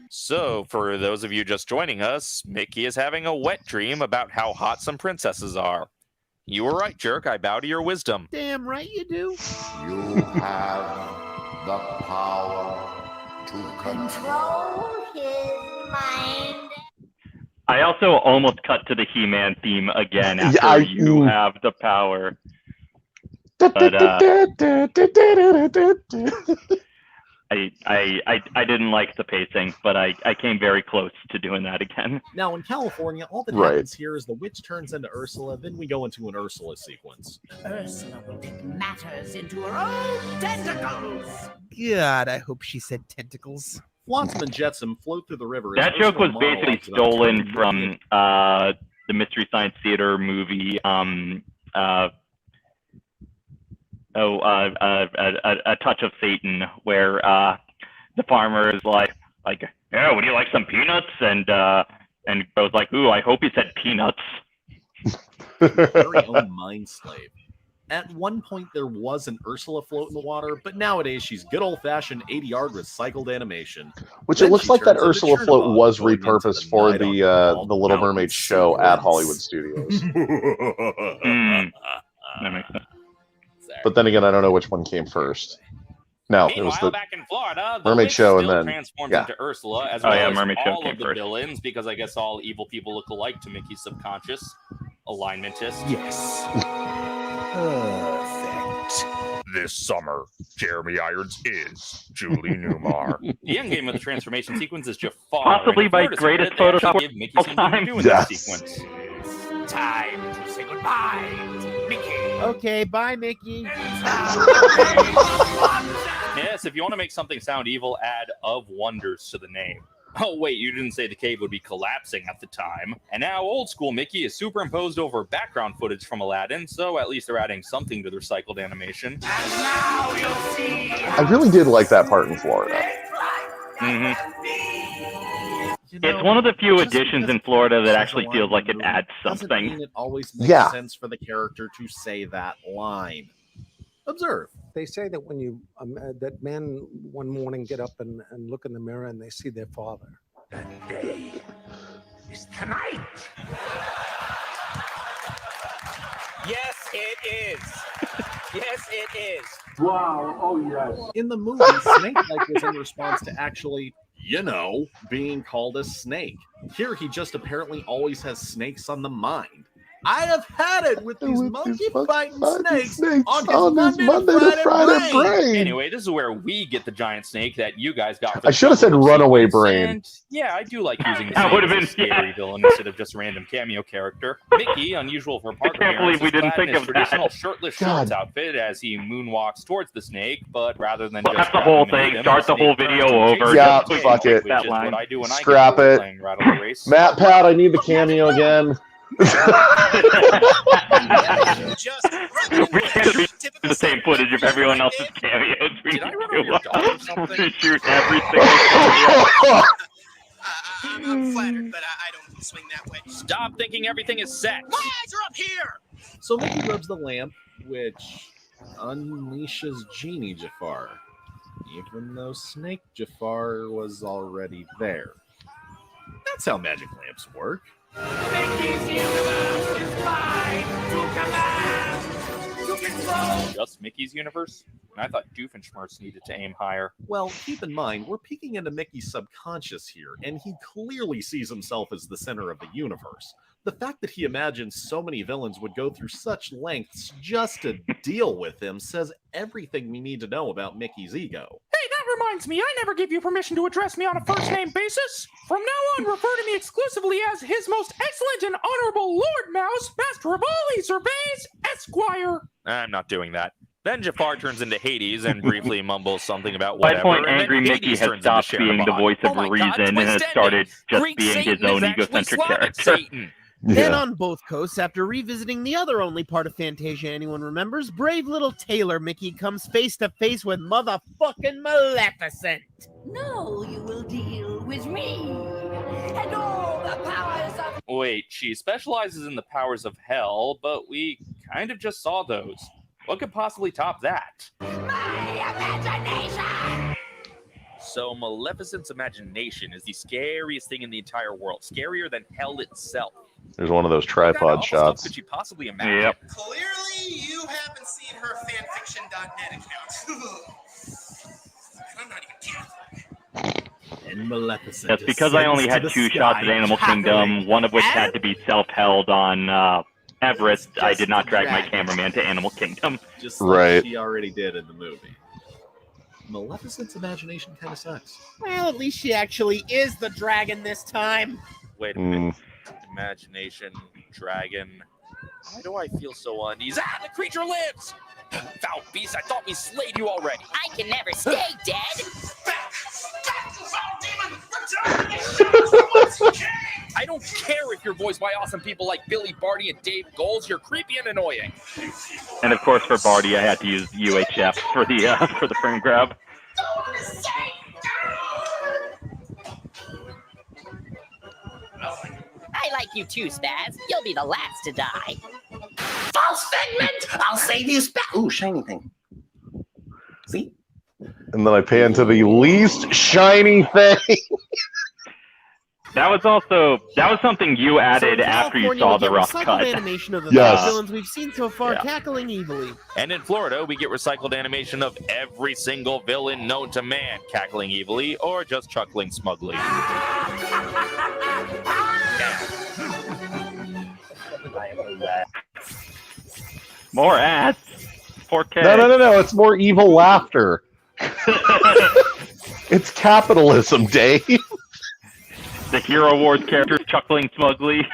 So, for those of you just joining us, Mickey is having a wet dream about how hot some princesses are. You were right, jerk. I bow to your wisdom. Damn right you do. You have the power to control his mind. I also almost cut to the He-Man theme again after you have the power. But I didn't like the pacing, but I came very close to doing that again. Now in California, all that happens here is the witch turns into Ursula, then we go into an Ursula sequence. Ursula will take matters into her own tentacles. God, I hope she said tentacles. Flotsam and Jetsam float through the river. That joke was basically stolen from the Mystery Science Theater movie. A Touch of Satan, where the farmer is like, yeah, would you like some peanuts? And goes like, ooh, I hope he said peanuts. Very own mind slave. At one point, there was an Ursula float in the water, but nowadays she's good old-fashioned 80-yard recycled animation. Which it looks like that Ursula float was repurposed for the Little Mermaid show at Hollywood Studios. That makes sense. But then again, I don't know which one came first. No, it was the back in Florida, the Mermaid show, and then transformed into Ursula, as well as all of the villains, because I guess all evil people look alike to Mickey's subconscious alignmentist. Yes. Perfect. This summer, Jeremy Irons is Julie Newmar. The end game of the transformation sequence is Jafar. Possibly my greatest Photoshop give Mickey something to do in this sequence. Time to say goodbye to Mickey. Okay, bye, Mickey. Yes, if you want to make something sound evil, add of wonders to the name. Oh, wait, you didn't say the cave would be collapsing at the time. And now old school Mickey is superimposed over background footage from Aladdin, so at least they're adding something to the recycled animation. And now you'll see. I really did like that part in Florida. It's one of the few additions in Florida that actually feels like it adds something. Doesn't mean it always makes sense for the character to say that line. Observe. They say that when you that men one morning get up and look in the mirror and they see their father. That day is tonight. Yes, it is. Yes, it is. Wow. Oh, yes. In the movie, Snake Like was in response to actually, being called a snake. Here, he just apparently always has snakes on the mind. I have had it with these monkey-fighting snakes on his Monday to Friday brain. Anyway, this is where we get the giant snake that you guys got. I should have said runaway brain. And yeah, I do like using the snake as a scary villain instead of just a random cameo character. Mickey, unusual for a park I can't believe we didn't think of traditional that. shirtless shorts outfit as he moonwalks towards the snake, but rather than just that's the whole thing. Start the whole video over. Yeah, just fuck it. That line. What I do when Scrap I it. playing Rattle Race. Matt, Pat, I need the cameo again. We the same footage of everyone else's cameos. Did I run over your dog or something? We shoot every single I'm flattered, but I don't swing that way. Stop thinking everything is set. My eyes are up here. So Mickey rubs the lamp, which unleashes Genie Jafar, even though Snake Jafar was already there. That's how magic lamps work. Mickey's universe is mine to command, to control. Just Mickey's universe? I thought Doofenshmirtz needed to aim higher. Well, keep in mind, we're peeking into Mickey's subconscious here, and he clearly sees himself as the center of the universe. The fact that he imagines so many villains would go through such lengths just to deal with him says everything we need to know about Mickey's ego. Hey, that reminds me, I never gave you permission to address me on a first-name basis. From now on, refer to me exclusively as His Most Excellent and Honorable Lord Mouse, Master of all he surveys, Esquire. I'm not doing that. Then Jafar turns into Hades and briefly mumbles something about whatever. By point, Angry Mickey has stopped being the voice of reason and has started just being his own egocentric character. Then on both coasts, after revisiting the other only part of Fantasia anyone remembers, brave little Tailor Mickey comes face to face with motherfucking Maleficent. No, you will deal with me and all the powers of... Wait, she specializes in the powers of hell, but we kind of just saw those. What could possibly top that? My imagination! So Maleficent's imagination is the scariest thing in the entire world, scarier than hell itself. There's one of those What kind of tripod awful stuff shots. could she possibly imagine? Yep. Clearly, you haven't seen her fanfiction.net account. I'm not even kidding. And Maleficent. That's because I only had 2 shots at Animal Kingdom, one of which had to be self-held on Everest. I did not drag my cameraman to Animal Kingdom. Just like she already did in the movie. Maleficent's imagination kind of sucks. Well, at least she actually is the dragon this time. Wait a minute. Imagination, dragon. Why do I feel so uneasy? Ah, the creature lives! Foul beast, I thought we slayed you already. I can never stay dead. I don't care if you're voiced by awesome people like Billy Barty and Dave Goals. You're creepy and annoying. And of course, for Barty, I had to use UHF for the frame grab. I like you too, Spaz. You'll be the last to die. False figment! I'll save you Ooh, shiny thing. See? And then I pan to the least shiny thing. That was something you added after you saw the rough cut. Animation of the Yes. villains we've seen so far cackling evilly. And in Florida, we get recycled animation of every single villain known to man, cackling evilly or just chuckling smugly. More ads. 4K. No. It's more evil laughter. It's capitalism, Dave. The Hero Wars characters chuckling smugly.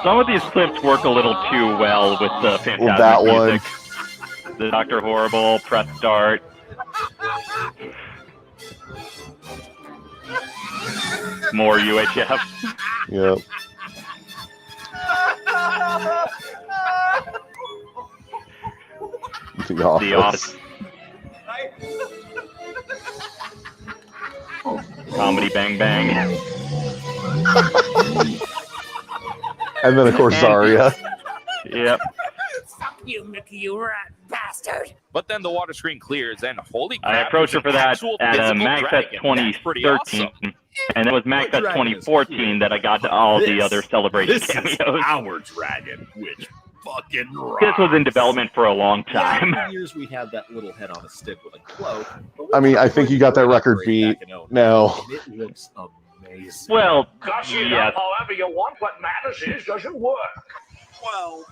Some of these clips work a little too well with the Fantasmic that music. The Dr. Horrible, press start. More UHF. Yep. The Office. The Office. Comedy Bang Bang. And then, of course, Zarya. Yep. Fuck you, Mickey, you rat bastard. But then the water screen clears, and holy crap, I approached her there's for an that actual at physical MagFest dragon. That's pretty 2013. awesome. And it was MagFest 2014 that I got to all the other celebration This cameos. is our dragon, which fucking rocks. This was in development for a long time. Yeah, for years we had that little head on a stick with a cloak. I mean, I think you got that record beat. No. And it looks amazing. Well, Gush it yes. up however you want. What matters is, does it work? Well,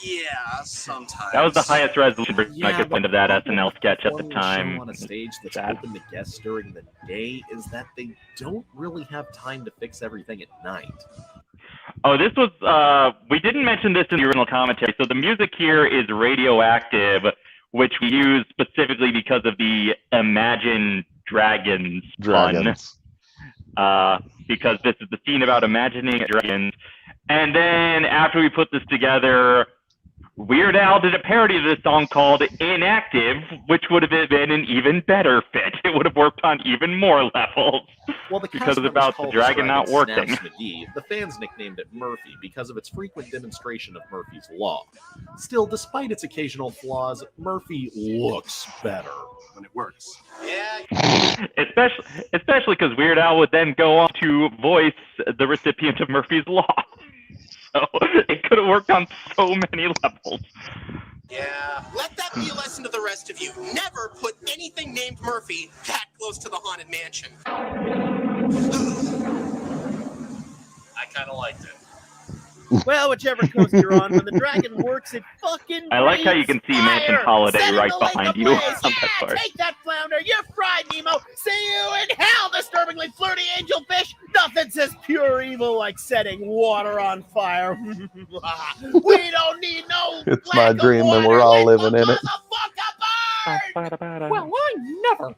yeah, sometimes. That was the highest resolution I could but find of that SNL sketch at the one time. show on a stage that's Sad. open to guests during the day is that they don't really have time to fix everything at night. Oh, this was, we didn't mention this in the original commentary. So the music here is Radioactive, which we use specifically because of the Imagine Dragons fun. Because this is the scene about imagining dragons. And then after we put this together, Weird Al did a parody of this song called Inactive, which would have been an even better fit. It would have worked on even more levels. Well, the because cast it's about the members dragon called not working. Snaps McGee. The fans nicknamed it Murphy because of its frequent demonstration of Murphy's Law. Still, despite its occasional flaws, Murphy looks better when it works. Yeah. Especially because Weird Al would then go on to voice the recipient of Murphy's Law. So it could have worked on so many levels. Yeah. Let that be a lesson to the rest of you. Never put anything named Murphy that close to the Haunted Mansion. I kind of liked it. Well, whichever coast you're on, when the dragon works, it fucking I like how you can see Mansion fire. Holiday Set right the lake behind you ablaze. on that part. Take that, flounder. You're fried, Nemo. See you in hell, disturbingly flirty angelfish. Nothing says pure evil like setting water on fire. We don't need no. It's my dream, and we're all living in it. Well, I never.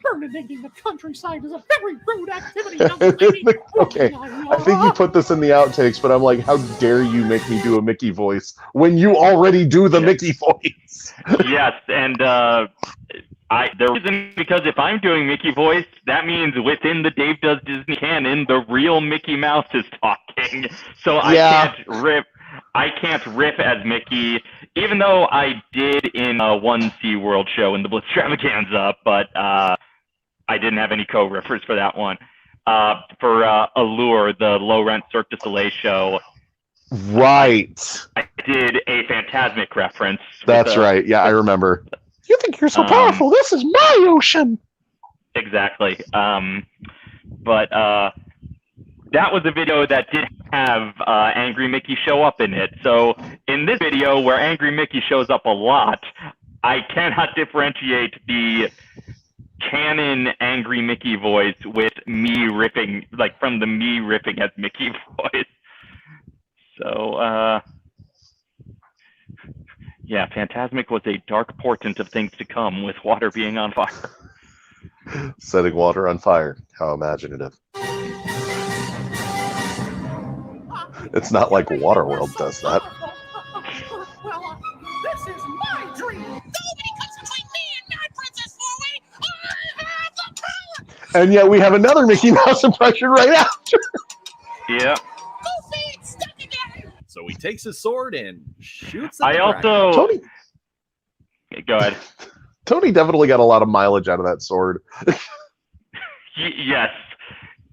Burninating the countryside is a very rude activity, young lady. Okay, I think you put this in the outtakes, but I'm like, how dare you make me do a Mickey voice when you already do the Mickey voice? Yes, and the reason, because if I'm doing Mickey voice, that means within the Dave Does Disney canon, the real Mickey Mouse is talking. So I can't riff as Mickey even though I did in one SeaWorld show in the Blitztravaganza, but I didn't have any co-riffers for that one. For Allure, the low-rent Cirque du Soleil show, Right. I did a Fantasmic reference. That's right. Yeah, I remember. You think you're so powerful? This is my ocean. Exactly. But that was a video that did have Angry Mickey show up in it. So in this video, where Angry Mickey shows up a lot, I cannot differentiate the canon Angry Mickey voice with me ripping, like from the me ripping as Mickey voice. So, yeah, Fantasmic was a dark portent of things to come with water being on fire. Setting water on fire. How imaginative. It's not like Waterworld does that. Well, this is my dream. Nobody comes between me and my Princess Four-Way. I have the power. And yet we have another Mickey Mouse impression right after. Yeah. Goofy, stuck again. So he takes his sword and shoots at I the also... Tony, Go ahead. Tony definitely got a lot of mileage out of that sword. Yes,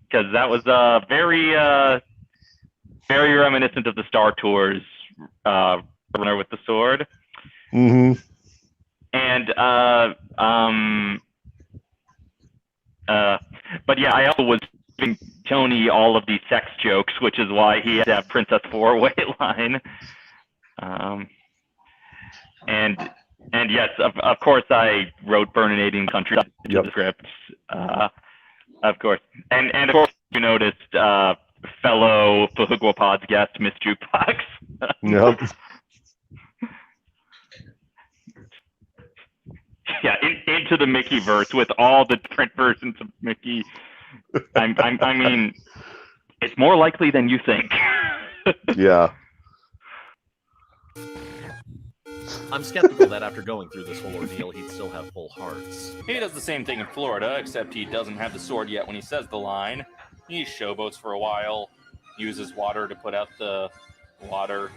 because that was very reminiscent of the Star Tours runner with the sword. Mm-hmm. And but yeah, I also was giving Tony all of these sex jokes, which is why he had that Princess Four-Way line. And yes, of course, I wrote "Burninating Country" into the script. Of course, and of course, you noticed fellow Fahugwa Pods guest Miss Jukebox. Yep. Yeah, into the Mickey verse with all the different versions of Mickey. I mean, it's more likely than you think. Yeah. I'm skeptical that after going through this whole ordeal, he'd still have full hearts. He does the same thing in Florida, except he doesn't have the sword yet when he says the line. He showboats for a while, uses water to put out the water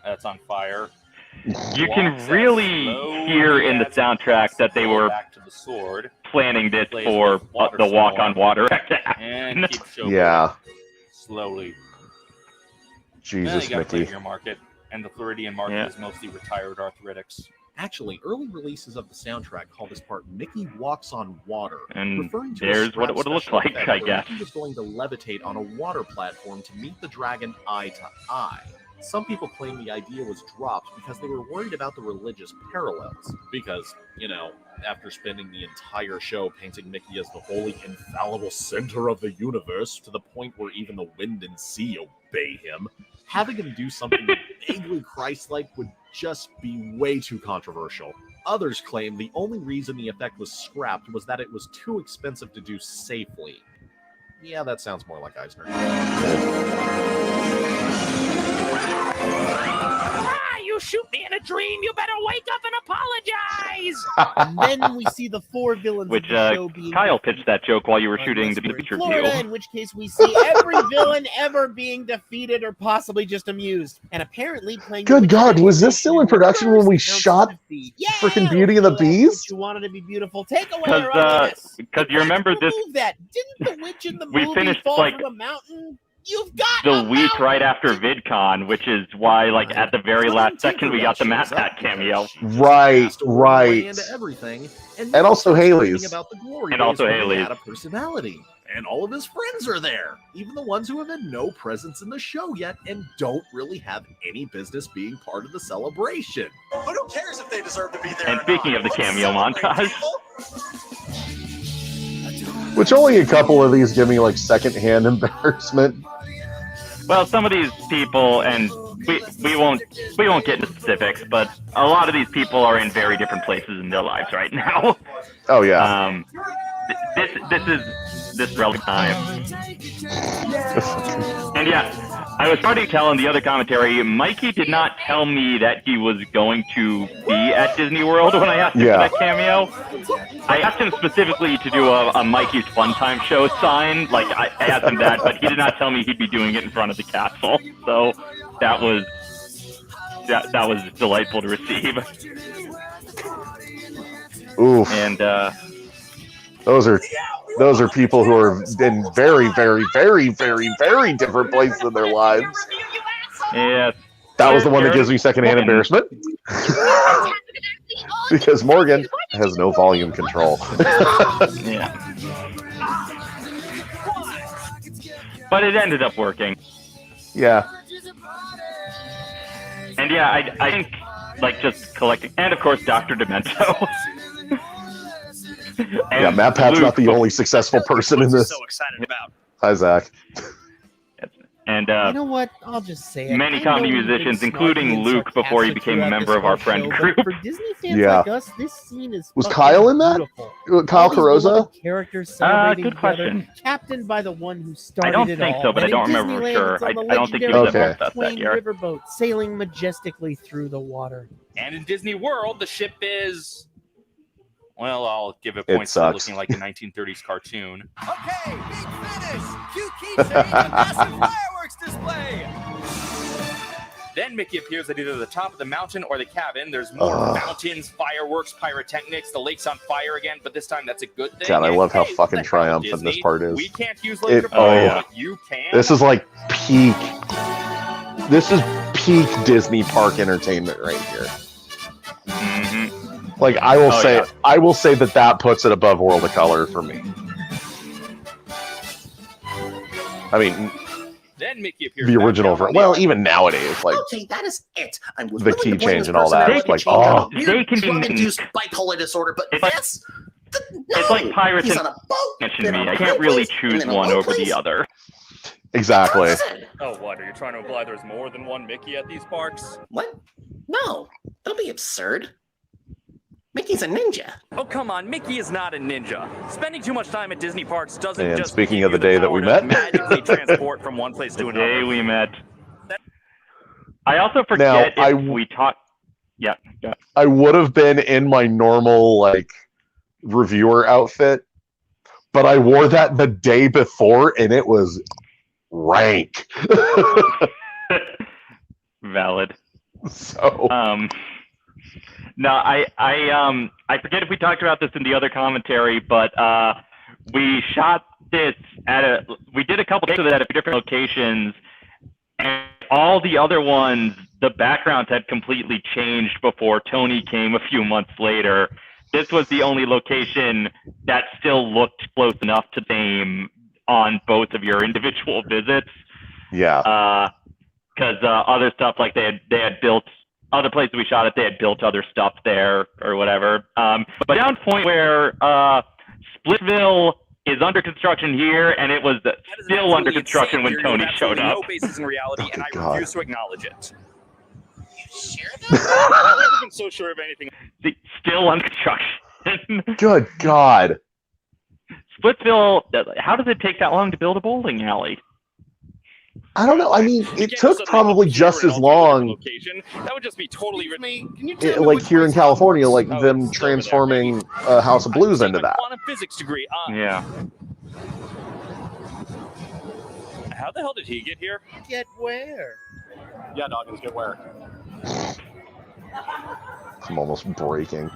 that's on fire. You can really hear in the soundtrack that they were back to the sword, planning this for the walk on water. and keep showboating Yeah. slowly. Jesus, Then you got Mickey. your market, and the Floridian market is mostly retired arthritics. Actually, early releases of the soundtrack call this part Mickey Walks on Water, And referring to there's a what it would look special like, effect I where guess. Mickey was going to levitate on a water platform to meet the dragon eye to eye. Some people claim the idea was dropped because they were worried about the religious parallels. Because, you know, after spending the entire show painting Mickey as the holy, infallible center of the universe to the point where even the wind and sea obey him, having him do something vaguely Christ-like would just be way too controversial. Others claim the only reason the effect was scrapped was that it was too expensive to do safely. Yeah, that sounds more like Eisner. You shoot me in a dream, you better wake up and apologize! And then we see the four villains Which of the show being Kyle pitched that joke while you were shooting unless the we're in feature Florida, review. in which case we see every villain ever being defeated or possibly just amused. And apparently playing... Good God, was this still in production when we shot freaking Beauty and the Beast? You wanted to be VidCon. Take away your ugliness. Because you remember this... Remove that. Didn't the witch in the We movie finished, fall like, from a mountain? You've got the week right after VidCon, which is why, like, at the very last second, we got the Matt Pat cameo. Right, right. And everything, And also Haley's. About the glory And also days when he Haley's. had a personality. And all of his friends are there. Even the ones who have had no presence in the show yet and don't really have any business being part of the celebration. But who cares if they deserve to be there? And or speaking not? of the Let's cameo celebrate, montage. people. Which only a couple of these give me like secondhand embarrassment. Well, some of these people, and we won't get into specifics, but a lot of these people are in very different places in their lives right now. Oh yeah. This relevant time. And yeah, I was starting to tell in the other commentary, Mikey did not tell me that he was going to be at Disney World when I asked him for that cameo. I asked him specifically to do a Mikey's Fun Time Show sign. Like, I asked him that, but he did not tell me he'd be doing it in front of the castle. So that was that was delightful to receive. Oof. And those are people who are in very, very, very, very, very different places in their lives. Yeah. That was the one that gives me secondhand embarrassment. Because Morgan has no volume control. Yeah. But it ended up working. Yeah. And yeah, I think like just collecting, and of course Dr. Demento. Yeah, Matt Pat's not the only successful person in this. So excited about. Hi, Zach. And You know what? I'll just say it. many I comedy know we've been musicians, snarky including and Luke before he sarcastic became a throughout member this of our whole friend show, group. but for Disney fans Yeah. like us, this scene is Was fucking Kyle in that? beautiful. Kyle All these Carosa? beloved characters celebrating Good together, question. captained by the one who started I don't it think all. so, but I And in don't remember for Disneyland, sure. it's on the I don't think he legendary was at Okay. Fest that Twain year. riverboat sailing majestically through the water. And in Disney World, the ship is. Well, I'll give it It points for sucks. looking like a 1930s cartoon. Okay, big finish. Cue keychain and massive fireworks display. Then Mickey appears at either the top of the mountain or the cabin. There's more fountains, fireworks, pyrotechnics. The lake's on fire again, but this time that's a good thing. God, I And love how hey, fucking what the hell, triumphant this Disney? part is. We can't use laser It- fire, oh. but you can. This is like peak. This is peak Disney park entertainment right here. Mm-hmm. Like I will say that puts it above World of Color for me. I mean, Then Mickey appears the back original down on version. the Well, island. even nowadays, like Okay, that is it. I was the willing key to blame change his and all that, personality it's like, change on oh. a weird They can be drug-induced bipolar disorder, but It's like- this, It's like Pirates he's and on a boat. mentioned then me. on a I can't high really place, choose and then a one low over place. the other. exactly. Johnson. Oh, what? Are you trying to imply there's more than one Mickey at these parks? What? No, don't be absurd. Mickey's a ninja. Oh, come on. Mickey is not a ninja. Spending too much time at Disney parks doesn't And just speaking give of you the day that power we to met. magically transport from one place to The day another. we met. I also forget Now, if we talked. Yeah. I would have been in my normal like reviewer outfit, but I wore that the day before and it was rank. Valid. So no, I forget if we talked about this in the other commentary, but we shot this we did a couple days of that at different locations, and all the other ones, the backgrounds had completely changed before Tony came a few months later. This was the only location that still looked close enough to name on both of your individual visits. yeah. Because other stuff, like they had built other places we shot it, they had built other stuff there or whatever. But down to the point where Splitville is under construction here, and it was still under construction when Tony showed up. No basis in reality, and I God. refuse to acknowledge it. You sure that? I've never been so sure of anything. Still under construction. Good God. Splitsville, how does it take that long to build a bowling alley? I don't know. I mean, it Again, took suddenly probably look just here as and I'll tell you long, location. That would just be totally Can you tell me like which here in place California, like Oh, them it's over transforming House of Blues into that. Quantum physics degree. Yeah. How the hell did he get here? Get where? Yeah, Doggans, get where? I'm almost breaking.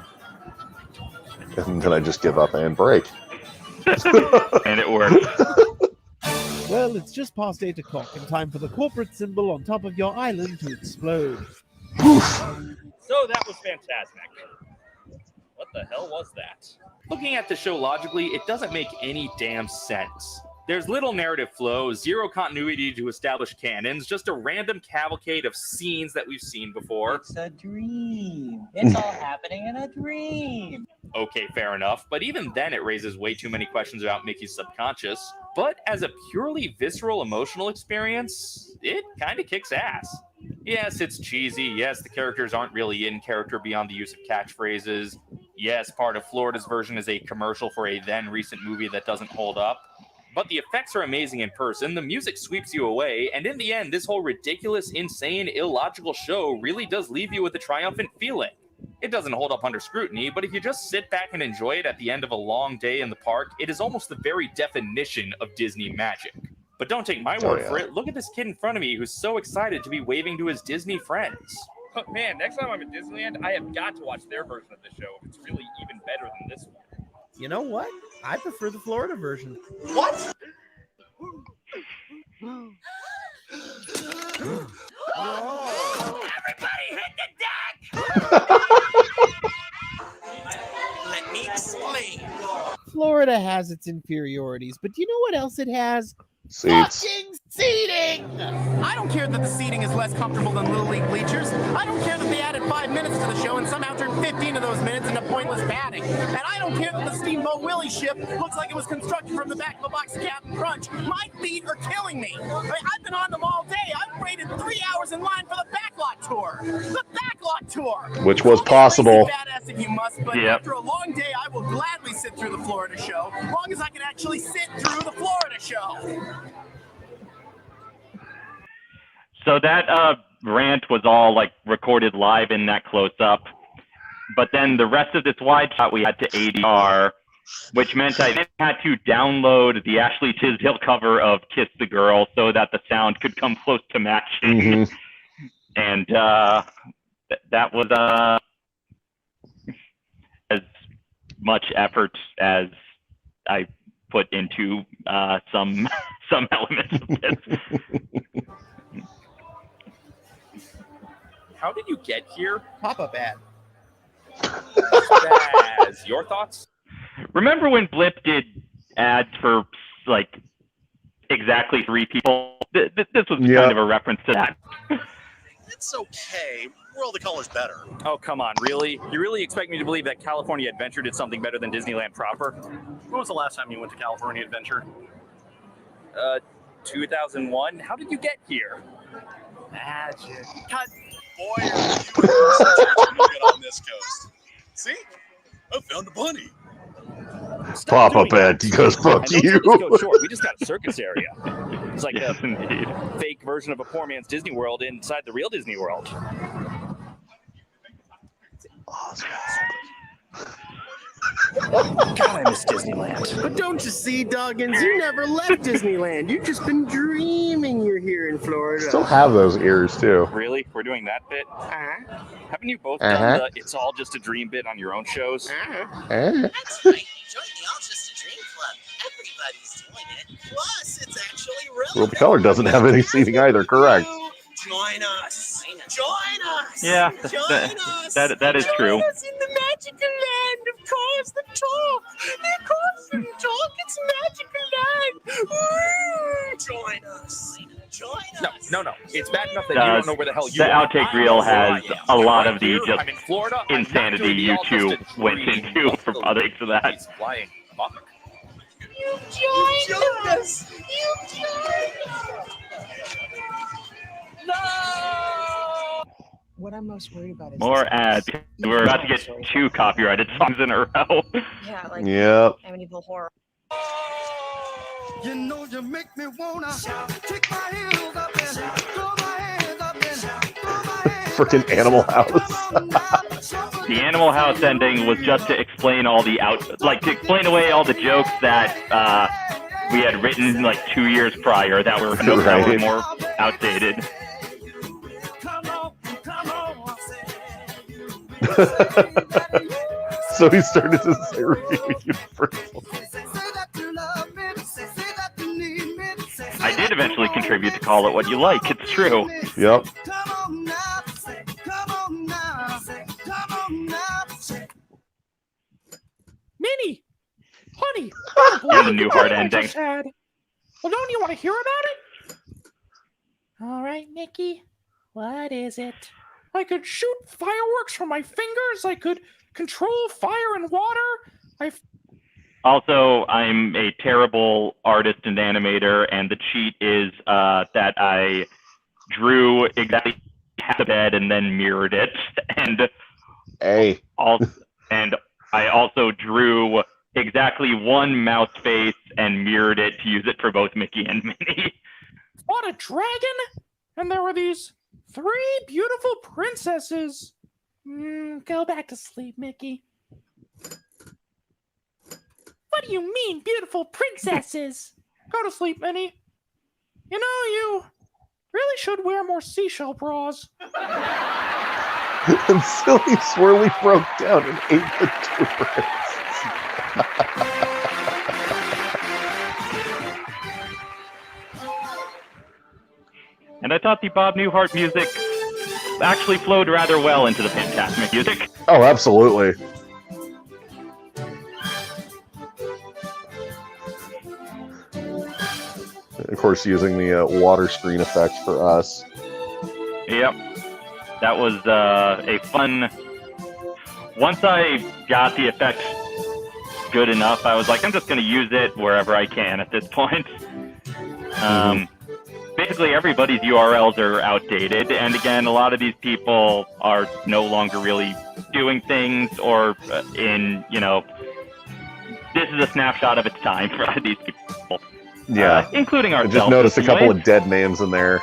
And then I just give up and break. And it worked. Well, it's just past 8 o'clock and time for the corporate symbol on top of your island to explode. So that was Fantasmic. What the hell was that? Looking at the show logically, it doesn't make any damn sense. There's little narrative flow, zero continuity to establish canons, just a random cavalcade of scenes that we've seen before. It's a dream. It's all happening in a dream. Okay, fair enough, but even then it raises way too many questions about Mickey's subconscious. But as a purely visceral emotional experience, it kind of kicks ass. Yes, it's cheesy. Yes, the characters aren't really in character beyond the use of catchphrases. Yes, part of Florida's version is a commercial for a then recent movie that doesn't hold up. But the effects are amazing in person, the music sweeps you away, and in the end, this whole ridiculous, insane, illogical show really does leave you with a triumphant feeling. It doesn't hold up under scrutiny, but if you just sit back and enjoy it at the end of a long day in the park, it is almost the very definition of Disney magic. But don't take my word for it, look at this kid in front of me who's so excited to be waving to his Disney friends. Man, next time I'm at Disneyland, I have got to watch their version of the show if it's really even better than this one. You know what? I prefer the Florida version. What? Everybody hit the deck! Let me explain. Florida has its inferiorities, but do you know what else it has? Seats. Fucking seating! I don't care that the seating is less comfortable than Little League bleachers. I don't care that they added 5 minutes to the show and somehow turned 15 of those minutes into pointless padding. And I don't care that the Steamboat Willie ship looks like it was constructed from the back of a box of Captain Crunch. My feet are killing me. I've been on them all day. I've waited 3 hours in line for the backlot tour. The backlot tour! Which was possible. Badass if you must, but Yep. after a long day, I will gladly sit through the Florida show, as long as I can actually sit through the Florida show. So that rant was all like recorded live in that close up, but then the rest of this wide shot we had to ADR, which meant I then had to download the Ashley Tisdale cover of "Kiss the Girl" so that the sound could come close to matching, and that was as much effort as I put into some elements of this. How did you get here? Pop-up ad. Spaz, your thoughts? Remember when Blip did ads for like exactly 3 people? This was kind of a reference to that. It's okay. World of Color's better. Oh, come on, really? You really expect me to believe that California Adventure did something better than Disneyland proper? When was the last time you went to California Adventure? 2001? How did you get here? Magic. God, boy, are you such a when you get on this coast. See? I found a bunny. Pop-up ad because fuck And you. don't go short. We just got a circus area. It's like a fake version of a poor man's Disney World inside the real Disney World. God, I miss Disneyland. But don't you see, Doggans, you never left Disneyland. You've just been dreaming you're here in Florida. Still have those ears too. Really? We're doing that bit? Haven't you both Uh-huh. done the "It's all just a dream" bit on your own shows? That's right. Join the All Just a Dream Club. Everybody's doing it. Plus, it's actually relevant. World of Color doesn't have any seating either, correct. Join us. Join us. Yeah, Join us. that is true. Join us in the magical land of cars that talk. They're cars that talk. It's magical land. Woo! Join us. Join us. No. It's bad enough that you don't know where the hell you The are. outtake I know reel where I has am. a lot I'm of the here, just I'm in Florida. I'm not insanity doing the you All two Just a went Dream into for of other to that. He's flying fuck. You joined us. You joined us. No! What I'm most worried about is More ads. We're about to get 2 copyrighted songs in a row. Yeah, like Yep. Amityville Horror. You know you make me wanna kick my heels up and throw my hands up and throw my hands. Freaking Animal House. The Animal House ending was just to explain all the to explain away all the jokes that we had written like 2 years prior that were more outdated. So he started to say review Universal. I did eventually contribute to Call It What You Like. It's true. Yep. Minnie! Honey! And the new hard ending. Well, don't you want to hear about it? All right, Mickey. What is it? I could shoot fireworks from my fingers. I could control fire and water. Also, I'm a terrible artist and animator, and the cheat is that I drew exactly half the bed and then mirrored it, and I also drew exactly one mouse face and mirrored it to use it for both Mickey and Minnie. Fought a dragon, and there were these 3 beautiful princesses. Go back to sleep, Mickey. What do you mean, beautiful princesses? Go to sleep, Minnie. You know, you really should wear more seashell bras. And Silly Swirly broke down and ate the tourists. And I thought the Bob Newhart music actually flowed rather well into the Fantasmic music. Oh, absolutely. Of course, using the water screen effect for us. Yep. That was a fun... Once I got the effect good enough, I was like, I'm just going to use it wherever I can at this point. Basically, everybody's URLs are outdated, and again, a lot of these people are no longer really doing things, or this is a snapshot of its time for these people. Yeah. Including I ourselves. just noticed a couple anyway. of dead names in there.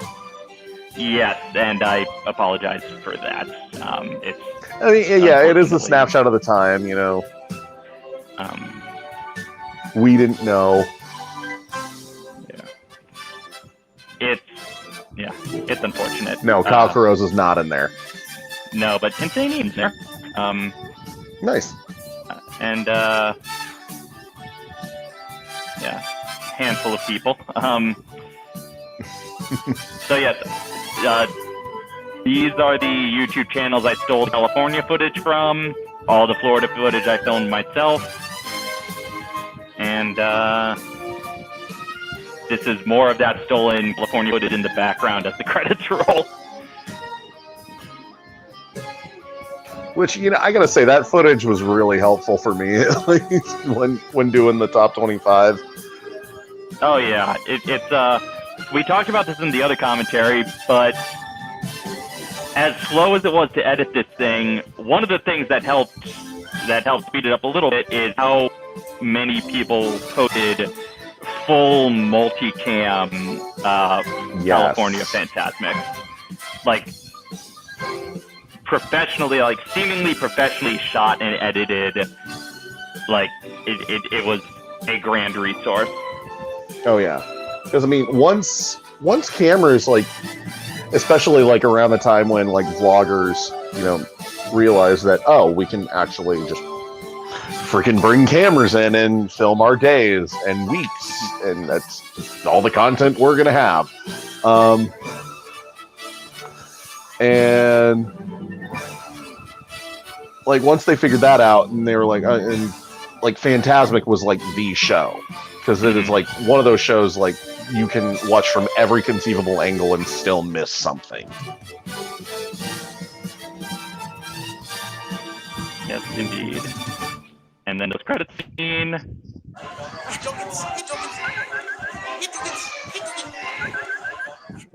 Yes, and I apologize for that. I mean, yeah, it is a snapshot of the time, we didn't know. It's unfortunate. No, Cockroach is not in there. No, but Tintanium's there. Nice. And handful of people. So yes, these are the YouTube channels I stole California footage from. All the Florida footage I filmed myself. And this is more of that stolen California footage in the background as the credits roll. Which, I gotta say, that footage was really helpful for me, at least, when doing the top 25. Oh yeah, it's we talked about this in the other commentary, but as slow as it was to edit this thing, one of the things that helped speed it up a little bit is how many people posted full multicam California Fantasmic. Like, seemingly professionally shot and edited. Like, it was a grand resource. Oh yeah, because I mean, once cameras, especially around the time when vloggers, realized that, oh, we can actually just freaking bring cameras in and film our days and weeks, and that's all the content we're gonna have. And once they figured that out, and they were Fantasmic was the show, because it is one of those shows you can watch from every conceivable angle and still miss something. Yes, indeed. And then this credit scene. Hey, Doggans! Hey, Doggans! Hey, Doggans! Hey, Doggans!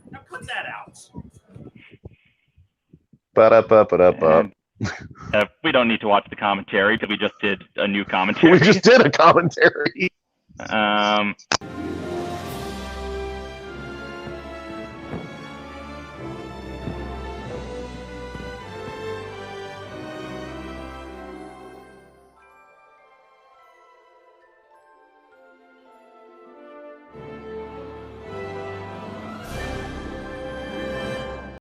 Now cut that out. Ba-da-ba-ba-da-ba. We don't need to watch the commentary because we just did a new commentary. We just did a commentary.